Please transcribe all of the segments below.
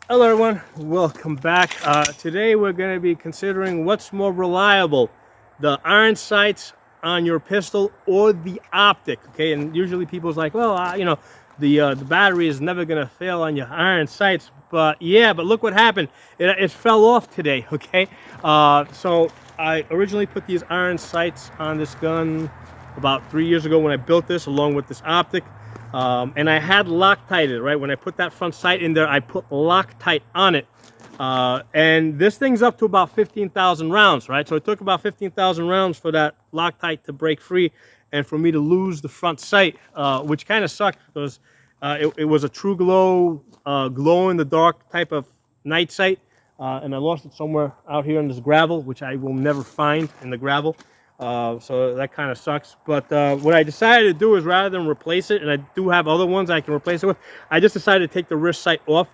Hello everyone, welcome back. Today we're going to be considering what's more reliable, the iron sights on your pistol or the optic. Okay, and usually people's like, well, the battery is never going to fail on your iron sights. But yeah, but look what happened. It fell off today. Okay, so I originally put these iron sights on this gun about 3 years ago when I built this, along with this optic. And I had Loctited, right? When I put that front sight in there, I put Loctite on it. And this thing's up to about 15,000 rounds, right? So it took about 15,000 rounds for that Loctite to break free and for me to lose the front sight, which kind of sucked because it was a true glow, glow-in-the-dark type of night sight. And I lost it somewhere out here in this gravel, which I will never find in the gravel. So that kind of sucks. But what I decided to do is, rather than replace it, and I do have other ones I can replace it with, I just decided to take the wrist sight off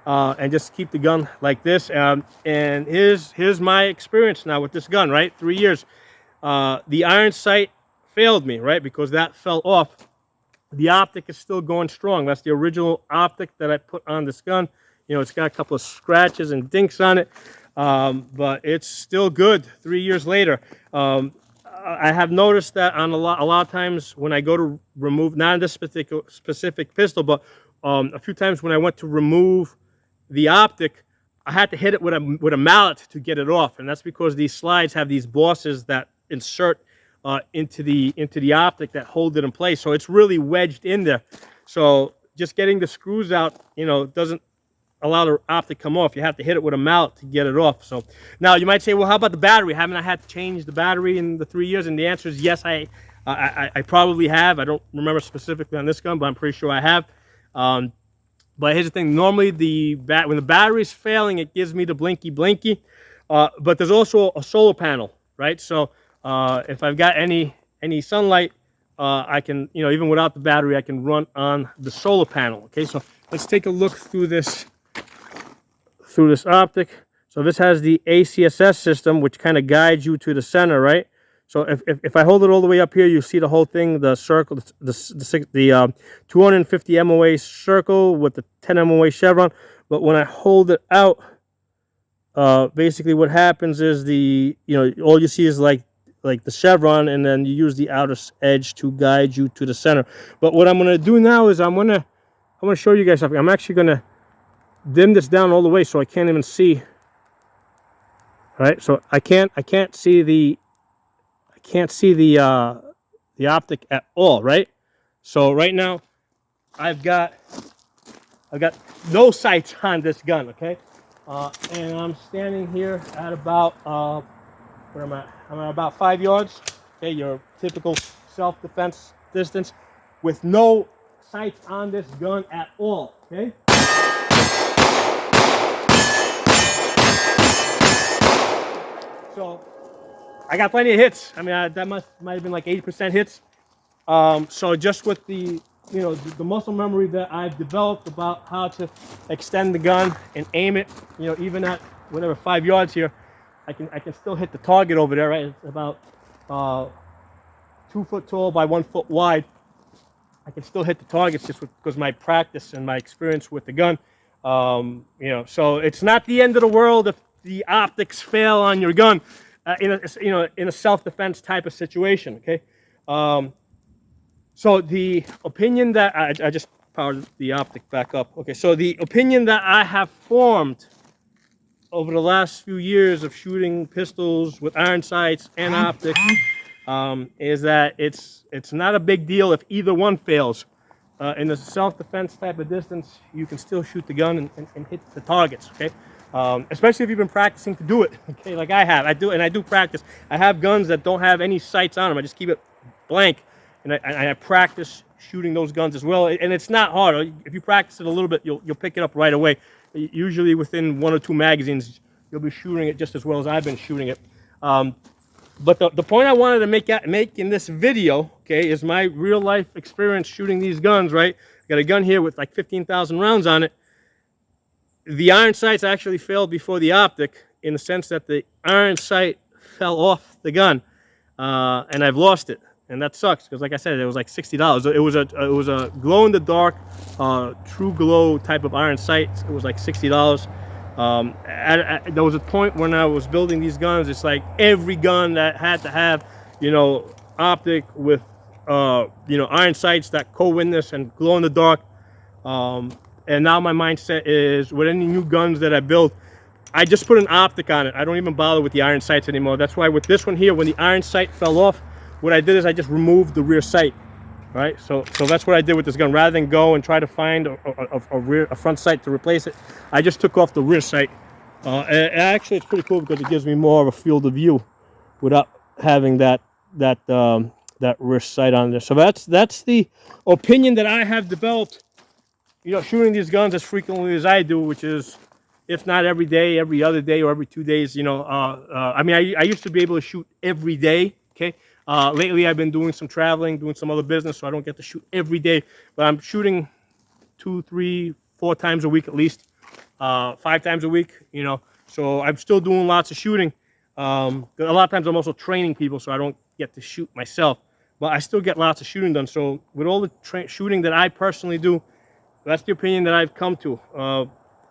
and just keep the gun like this. And here's my experience now with this gun, right? 3 years. The iron sight failed me, right? Because that fell off. The optic is still going strong. That's the original optic that I put on this gun. You know, it's got a couple of scratches and dinks on it. But it's still good 3 years later. I have noticed that on a lot of times when I go to remove, not in this specific pistol, but a few times when I went to remove the optic, I had to hit it with a mallet to get it off, and that's because these slides have these bosses that insert into the optic that hold it in place. So it's really wedged in there. So just getting the screws out, you know, doesn't allow the optic to come off. You have to hit it with a mallet to get it off. So now you might say, well, how about the battery? Haven't I had to change the battery in the 3 years? And the answer is yes, I probably have. I don't remember specifically on this gun, but I'm pretty sure I have. But here's the thing. Normally when the battery's failing, it gives me the blinky. But there's also a solar panel, right? So if I've got any sunlight, I can, you know, even without the battery, I can run on the solar panel. Okay, so let's take a look through this optic. So this has the ACSS system, which kind of guides you to the center, right? So if I hold it all the way up here, you see the whole thing, the circle, the 250 MOA circle with the 10 MOA chevron. But when I hold it out, basically what happens is all you see is like the chevron, and then you use the outer edge to guide you to the center. But what I'm going to do now is I'm going to show you guys something. I'm actually going to dim this down all the way so I can't even see. All right, so I can't see the optic at all, right? So right now I've got no sights on this gun, okay? And I'm standing here at about where am I? I'm at about 5 yards. Okay, your typical self-defense distance with no sights on this gun at all. Okay. So I got plenty of hits. I mean, that might have been like 80% hits. So just with the muscle memory that I've developed about how to extend the gun and aim it, even at whatever 5 yards here, I can still hit the target over there. Right, it's about 2 foot tall by 1 foot wide. I can still hit the targets just because my practice and my experience with the gun. So it's not the end of the world if the optics fail on your gun in a self-defense type of situation. Okay. So the opinion that I just powered the optic back up. Okay. So the opinion that I have formed over the last few years of shooting pistols with iron sights and optics is that it's not a big deal if either one fails. In a self-defense type of distance, you can still shoot the gun and hit the targets. Okay. Especially if you've been practicing to do it, okay, like I have. I do practice. I have guns that don't have any sights on them. I just keep it blank, and I practice shooting those guns as well. And it's not hard. If you practice it a little bit, you'll pick it up right away. Usually within 1 or 2 magazines, you'll be shooting it just as well as I've been shooting it. But the point I wanted to make in this video, okay, is my real life experience shooting these guns. Right, I got a gun here with like 15,000 rounds on it. The iron sights actually failed before the optic, in the sense that the iron sight fell off the gun, and I've lost it. and that sucks because, like I said, it was like $60. It was a glow in the dark, true glow type of iron sight. It was like $60. There was a point when I was building these guns. It's like every gun that had to have, you know, optic with, you know, iron sights that co-witness and glow in the dark. And now my mindset is with any new guns that I build, I just put an optic on it. I don't even bother with the iron sights anymore. That's why with this one here, when the iron sight fell off, what I did is I just removed the rear sight. Right, so that's what I did with this gun. Rather than go and try to find a front sight to replace it, I just took off the rear sight. And actually, it's pretty cool because it gives me more of a field of view without having that rear sight on there. So that's the opinion that I have developed. You know, shooting these guns as frequently as I do, which is, if not every day, every other day, or every 2 days. You know, I mean, I used to be able to shoot every day. Okay. Lately, I've been doing some traveling, doing some other business, so I don't get to shoot every day. But I'm shooting 2, 3, 4 times a week at least, 5 times a week. You know, so I'm still doing lots of shooting. A lot of times I'm also training people, so I don't get to shoot myself. But I still get lots of shooting done. So with all the shooting that I personally do, that's the opinion that I've come to.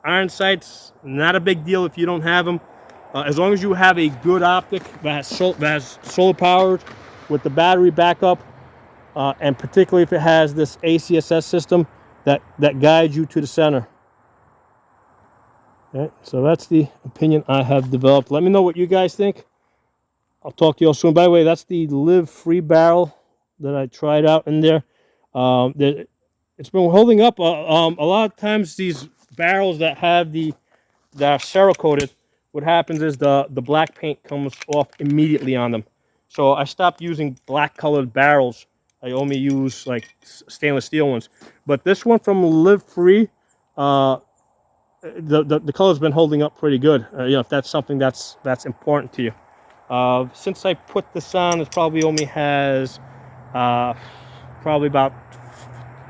Iron sights, not a big deal if you don't have them. As long as you have a good optic that has solar powered with the battery backup, and particularly if it has this ACSS system that guides you to the center. Okay, so that's the opinion I have developed. Let me know what you guys think. I'll talk to you all soon. By the way, that's the Live Free barrel that I tried out in there. It's been holding up. A lot of times these barrels that have that are Cerakoted, what happens is the black paint comes off immediately on them. So I stopped using black colored barrels. I only use like stainless steel ones. But this one from Live Free, the color's been holding up pretty good. You know, if that's something that's important to you. Since I put this on, it probably only has probably about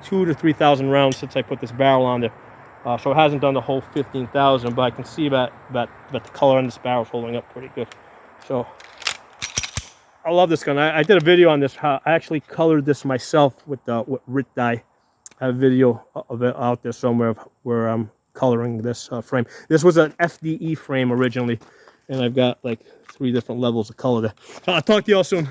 2,000 to 3,000 rounds since I put this barrel on there. So it hasn't done the whole 15,000, but I can see that the color on this barrel is holding up pretty good. So I love this gun. I did a video on this. How I actually colored this myself with RIT dye. I have a video of it out there somewhere where I'm coloring this frame. This was an FDE frame originally, and I've got like 3 different levels of color there. So I'll talk to you all soon.